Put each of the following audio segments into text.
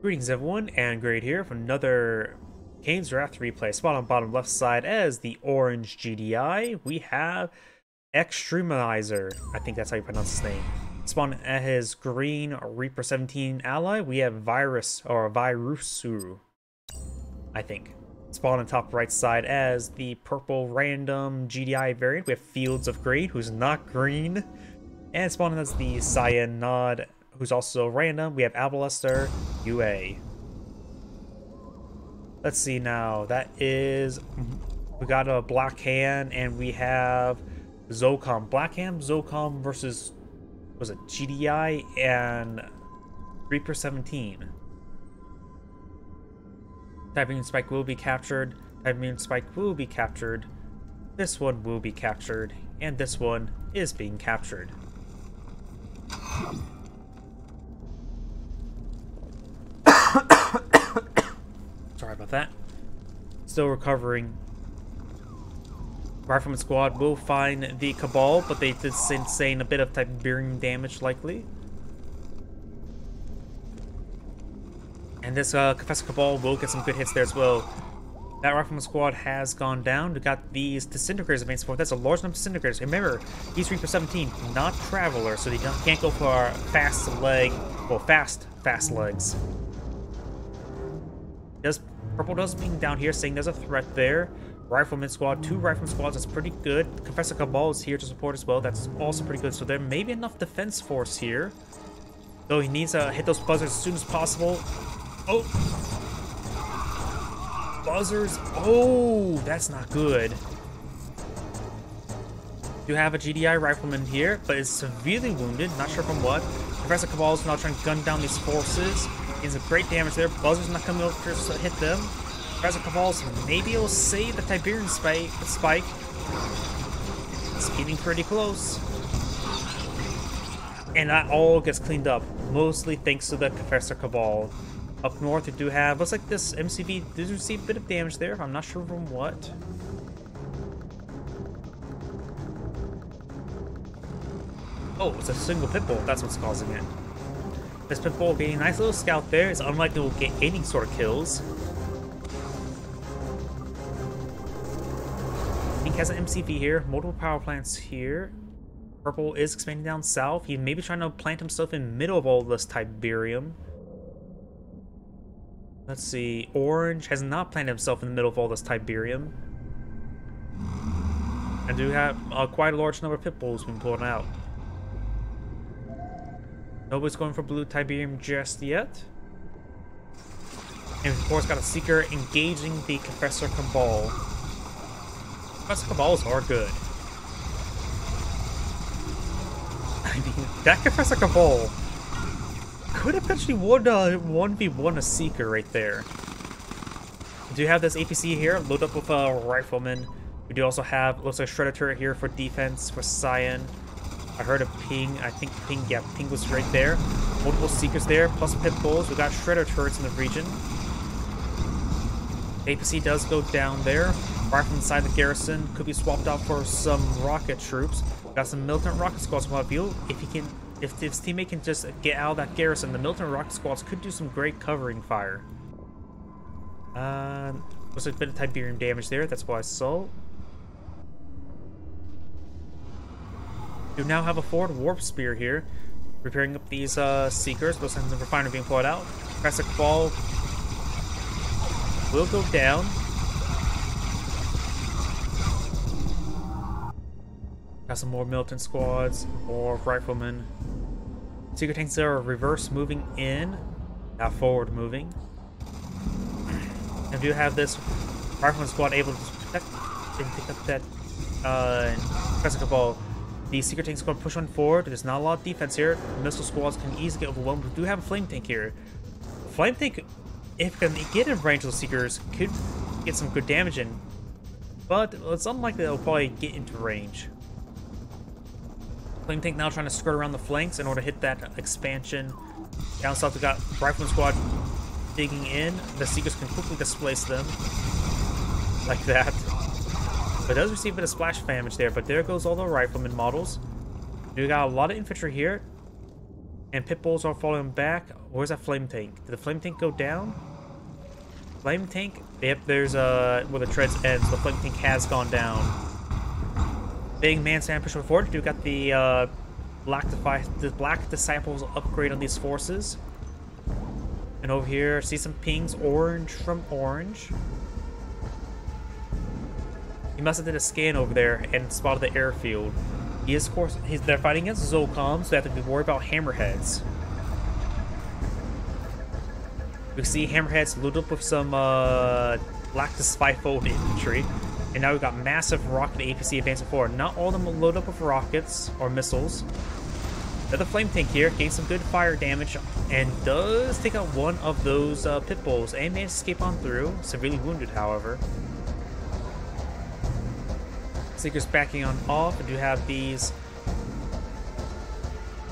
Greetings everyone, and Great here for another Kane's Draft replay. Spot on bottom left side as the orange GDI, we have Xtremizer. I think that's how you pronounce his name. Spawn at his green Reaper 17 ally, we have viRusru, I think. Spawn on top right side as the purple random GDI variant, we have Fields of Green, who's not green. And spawn as the cyan nod, who's also random, we have Alibaster UA. Let's see now, that is, we got a Black Hand and we have Zocom. Black Hand, Zocom versus, was it GDI and Reaper 17. Typing Spike will be captured, Typing Spike will be captured, this one will be captured, and this one is being captured. Sorry about that. Still recovering. Rifleman squad will find the Cabal, but they did sustain a bit of Tiberium damage likely. And this Confessor Cabal will get some good hits there as well. That Rifleman squad has gone down. We got these Disintegrators of main support. That's a large number of Disintegrators. Remember, he's Reaper 17, not Traveler, so they can't go for fast leg, well, fast legs. Purple does ping down here saying there's a threat there. Rifleman squad, 2 Rifleman squads, that's pretty good. Confessor Cabal is here to support as well, that's also pretty good. So there may be enough defense force here. Though he needs to hit those buzzers as soon as possible. Oh! Buzzers! Oh! That's not good. Do have a GDI Rifleman here, but is severely wounded, not sure from what. Confessor Cabal is now trying to gun down these forces. He's a great damage there. Buzzer's not coming over to hit them. Confessor Cabal's maybe he'll save the Tiberium spike. It's getting pretty close. And that all gets cleaned up, mostly thanks to the Confessor Cabal. Up north, we do have, looks like this MCV did receive a bit of damage there. I'm not sure from what. Oh, it's a single pitbull. That's what's causing it. This pitbull getting a nice little scout there. It's unlikely we'll get any sort of kills. Pink has an MCV here. Multiple power plants here. Purple is expanding down south. He may be trying to plant himself in the middle of all this Tiberium. Let's see. Orange has not planted himself in the middle of all this Tiberium. I do have quite a large number of pitbulls being pulled out. Nobody's going for blue Tiberium just yet. And of course got a Seeker engaging the Confessor Cabal. Confessor Cabals are good. I mean, that Confessor Cabal could have potentially won 1v1 a Seeker right there. We do have this APC here, load up with a Rifleman. We do also have, looks like a Shredder turret here for defense, for Cyan. I heard a ping, I think ping, yeah, ping was right there. Multiple Seekers there, plus Pitbulls. We got Shredder turrets in the region. APC does go down there. Right from inside the garrison, could be swapped out for some rocket troops. Got some militant rocket squads from view. If his teammate can just get out of that garrison, the militant rocket squads could do some great covering fire. Looks like a bit of Tiberium damage there, that's what I saw. You now have a forward warp spear here, repairing up these Seekers. Looks like the refiner being pulled out. Confessor Cabal will go down. Got some more militant squads, more riflemen. Seeker tanks are reverse moving in, not forward moving. And do have this rifleman squad able to protect and pick up that Confessor Cabal. The Seeker tanks going to push on forward. There's not a lot of defense here. Missile squads can easily get overwhelmed. We do have a flame tank here. Flame tank, if it can get in range of the Seekers, could get some good damage in. But it's unlikely they'll probably get into range. Flame tank now trying to skirt around the flanks in order to hit that expansion. Down south we got Rifleman squad digging in. The Seekers can quickly displace them. Like that. But it does receive a bit of splash damage there, but there goes all the Rifleman models. We got a lot of infantry here. And pit bulls are falling back. Where's that flame tank? Did the flame tank go down? Flame tank? Yep, there's where the treads end, so the flame tank has gone down. Big man stand pushing forward. We got the Black Disciples upgrade on these forces. And over here, see some pings, orange from orange. He must have did a scan over there and spotted the airfield. He is, of course, they're fighting against Zolcom, so they have to be worried about hammerheads. We see hammerheads loaded up with some Black Disciple infantry. And now we've got massive rocket APC advancing forward. Not all of them load up with rockets or missiles. Another flame tank here, gains some good fire damage, and does take out one of those pit bulls and manages to escape on through. Severely wounded, however. Seeker's backing on off. We do have these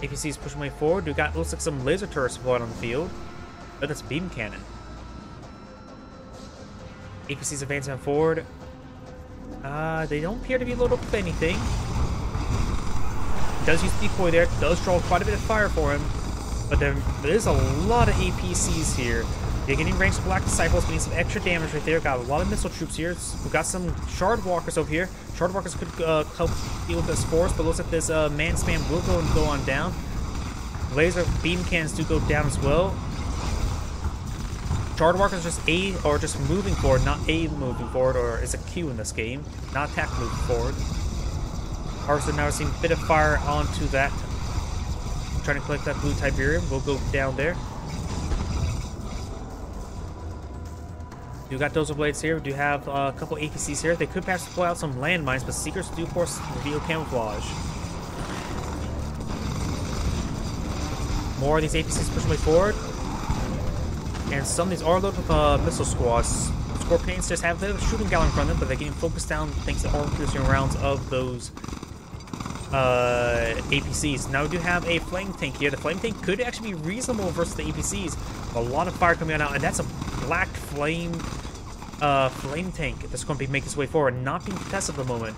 APCs pushing way forward. We got, looks like some laser turrets deployed on the field. But that's beam cannon. APCs advancing forward. They don't appear to be loaded up with anything. Does use decoy there, does draw quite a bit of fire for him, but there is a lot of APCs here. They're getting range of Black Disciples, getting some extra damage right there. Got a lot of missile troops here. We've got some Shard Walkers over here. Shard Walkers could help deal with this force, but looks like this man spam will go on down. Laser beam cannons do go down as well. Shard Walkers just just moving forward, not A moving forward, or is a Q in this game, not attack moving forward. Also, now we're seeing a bit of fire onto that. Trying to collect that blue Tiberium. We'll go down there. We got Dozer Blades here. We do have a couple APCs here. They could perhaps deploy out some landmines, but Seekers do, of course, reveal camouflage. More of these APCs pushing way forward. And some of these are loaded with missile squads. Scorpions just have the shooting gallery in front of them, but they're getting focused down thanks to all piercing rounds of those APCs. Now we do have a flame tank here. The flame tank could actually be reasonable versus the APCs. A lot of fire coming out, and that's a black flame tank that's going to be making its way forward, not being contested at the moment.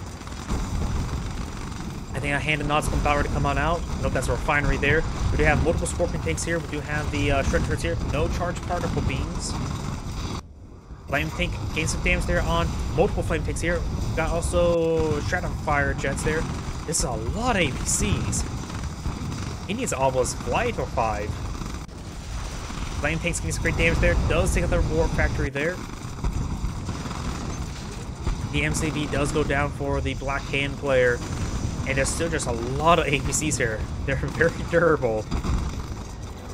I think a hand and nod's about ready to come on out. Nope, that's a refinery there. We do have multiple Scorpion tanks here. We do have the shred turrets here. No charged particle beams. Flame tank gains some damage there on multiple flame tanks here. We've got also Stratifier jets there. This is a lot of APCs. He needs almost flight or 5. Flame tanks getting some great damage there. Does take out the warp factory there. The MCV does go down for the Black Hand player. And there's still just a lot of APCs here. They're very durable.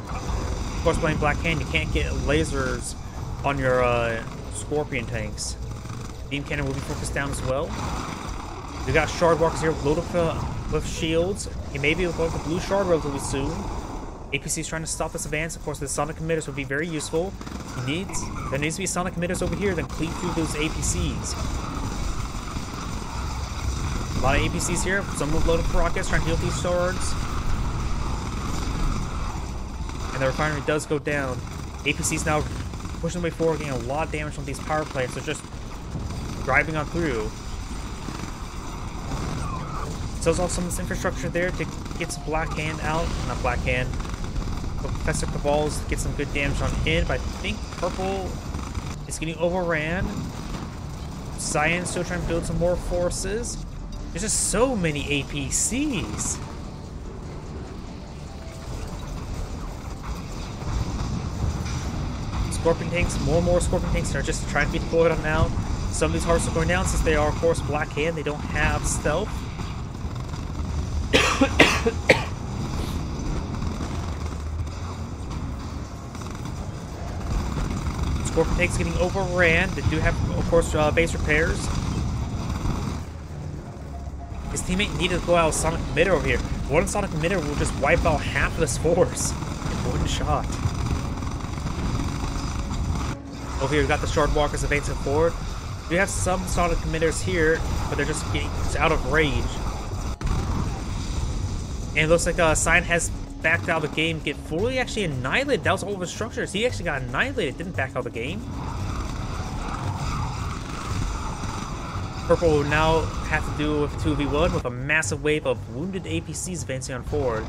Of course, playing Black Hand, you can't get lasers on your Scorpion tanks. Beam cannon will be focused down as well. We got Shard Walkers here loaded up with shields. He may be going with Blue Shard relatively soon. APC's trying to stop this advance. Of course, the Sonic Emitters would be very useful. There needs to be Sonic Emitters over here that cleave through those APCs. A lot of APCs here. Some with loaded rockets trying to deal with these swords. And the refinery does go down. APCs now pushing their way forward, getting a lot of damage from these power plants. They're just driving on through. Sells off some of this infrastructure there to get some Black Hand out. Not Black Hand. But Professor Cabal's get some good damage on in. But I think Purple is getting overran. Cyan still trying to build some more forces. There's just so many APCs. Scorpion tanks, more and more Scorpion tanks are just trying to be deployed on now. Some of these hearts are going down since they are, of course, Black Hand. They don't have stealth. Scorpion tanks getting overran. They do have, of course, base repairs. His teammate needed to go out with Sonic Emitter over here. One Sonic Emitter will just wipe out half of this force in one shot. Over here, we've got the Shard Walkers advancing forward. We have some Sonic Emitters here, but they're just getting out of range. And it looks like Cyan has backed out of the game, get fully actually annihilated. That was all of his structures. He actually got annihilated, didn't back out of the game. Purple will now have to do with 2v1 with a massive wave of wounded APCs advancing on forward.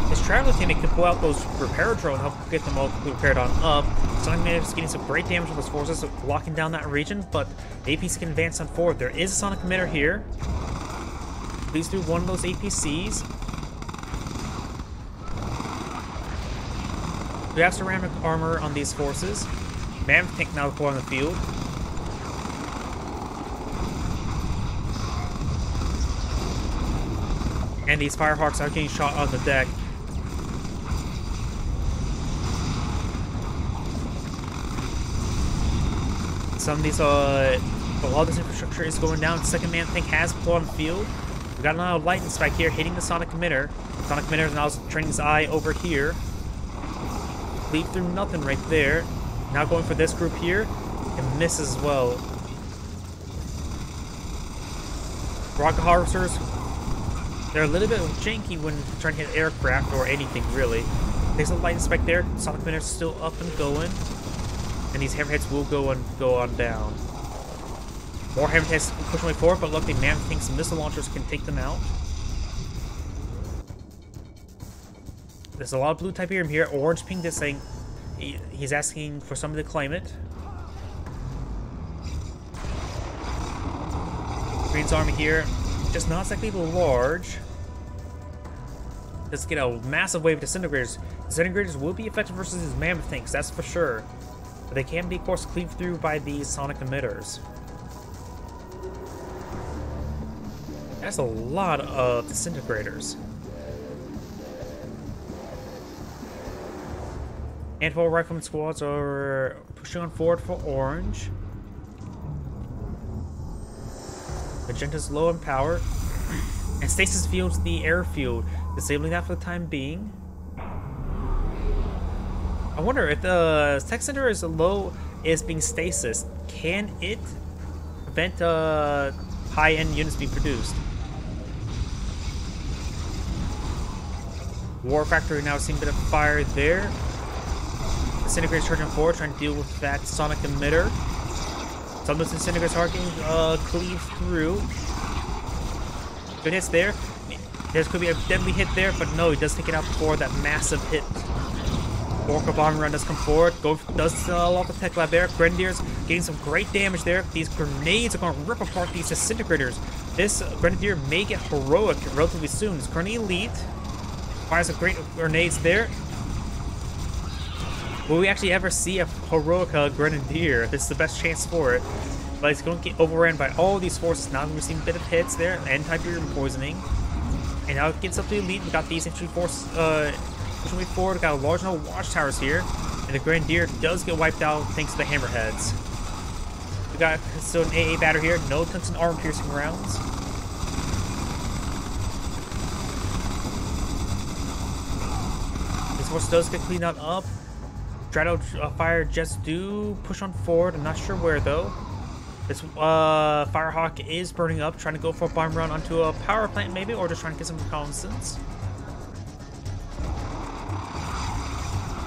His traveler team can pull out those repair drones and help get them all repaired on up. Sonic Man is getting some great damage from those forces, locking down that region, but APC can advance on forward. There is a Sonic emitter here. Please do one of those APCs. We have ceramic armor on these forces. Mammoth tank now deployed on the field. And these Firehawks are getting shot on the deck. Some of these, a lot of this infrastructure is going down. Second man tank has deployed on the field. We got another lightning spike here hitting the Sonic emitter. Sonic emitter is now turning his eye over here. Leap through nothing right there. Now going for this group here, and misses as well. Rocket harvesters, they're a little bit janky when trying to hit aircraft or anything really. There's a lightning spike there. Sonic emitter is still up and going, and these hammerheads will go on down. More hammerheads push way forward, but luckily Mammoth thinks missile launchers can take them out. There's a lot of blue tiberium here. Orange ping is saying he's asking for somebody to claim it. Green's army here, just not exactly large. Let's get a massive wave of disintegrators. Disintegrators will be effective versus these mammoth tanks, that's for sure. But they can be, of course, cleaved through by these sonic emitters. That's a lot of disintegrators. Handful of rifleman squads are pushing on forward for orange. Magenta's low in power. And stasis fields the airfield, disabling that for the time being. I wonder if the tech center is being stasis, can it prevent high-end units being produced? War Factory now seeing a bit of fire there. Disintegrators charging forward, trying to deal with that sonic emitter. Some of those disintegrators are getting cleaved through. Good hits there. There could be a deadly hit there, but no, he does take it out before that massive hit. Orca bombing run does come forward. Does sell off the tech lab there. Grenadiers getting some great damage there. These grenades are going to rip apart these disintegrators. This Grenadier may get heroic relatively soon. It's currently elite. Fires some great grenades there. Will we actually ever see a heroic Grenadier? This is the best chance for it. But it's going to get overran by all these forces. Now we're seeing a bit of hits there. And Tiberium poisoning. And now it gets up to elite. We got these infantry forces pushing way forward. We got a large number of watchtowers here. And the Grenadier does get wiped out thanks to the hammerheads. We got still an AA batter here. No tungsten armor piercing rounds. This force does get cleaned out up. Strato fire jets do push on forward. I'm not sure where though. This Firehawk is burning up, trying to go for a bomb run onto a power plant maybe, or just trying to get some reconnaissance.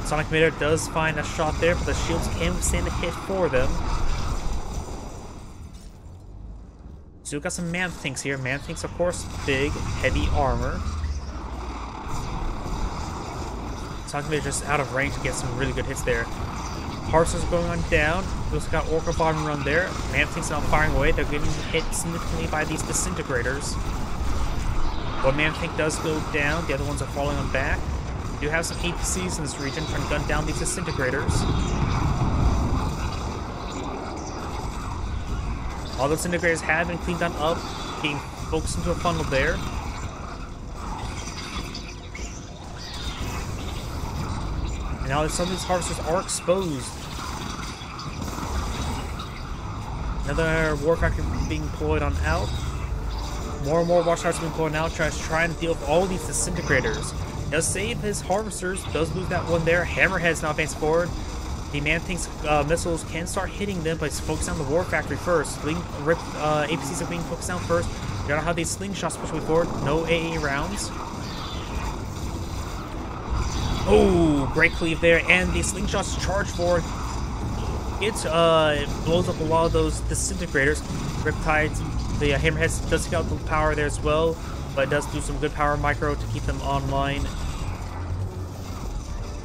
Sonic emitter does find a shot there, but the shields can withstand a hit for them. So we've got some mammoth tanks here. Mammoth tanks, of course, big, heavy armor. Sonic emitter just out of range to get some really good hits there. Harvesters going on down. We also got Orca bombing run there. Mammoth tanks not firing away. They're getting hit significantly by these disintegrators. One mammoth tank does go down. The other ones are falling on back. We do have some APCs in this region trying to gun down these disintegrators. All the disintegrators have been cleaned on up, being focused into a funnel there. And now some of these harvesters are exposed. Another war factory being deployed on out. More and more watchtowers being deployed out, trying to deal with all these disintegrators. Does save his harvesters, does lose that one there. Hammerhead's now advanced forward. The man thinks missiles can start hitting them, but he's focused on the war factory first. APCs are being focused on first. You gotta have these slingshots push way forward. No AA rounds. Oh, great cleave there, and the slingshots charge forward. It blows up a lot of those disintegrators. Riptides, the hammerheads does take out the power there as well, but it does do some good power micro to keep them online.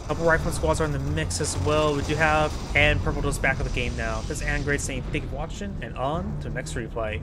Couple rifle squads are in the mix as well. We do have and Purple Does back of the game now. This is Anne Great saying thank you for watching and on to the next replay.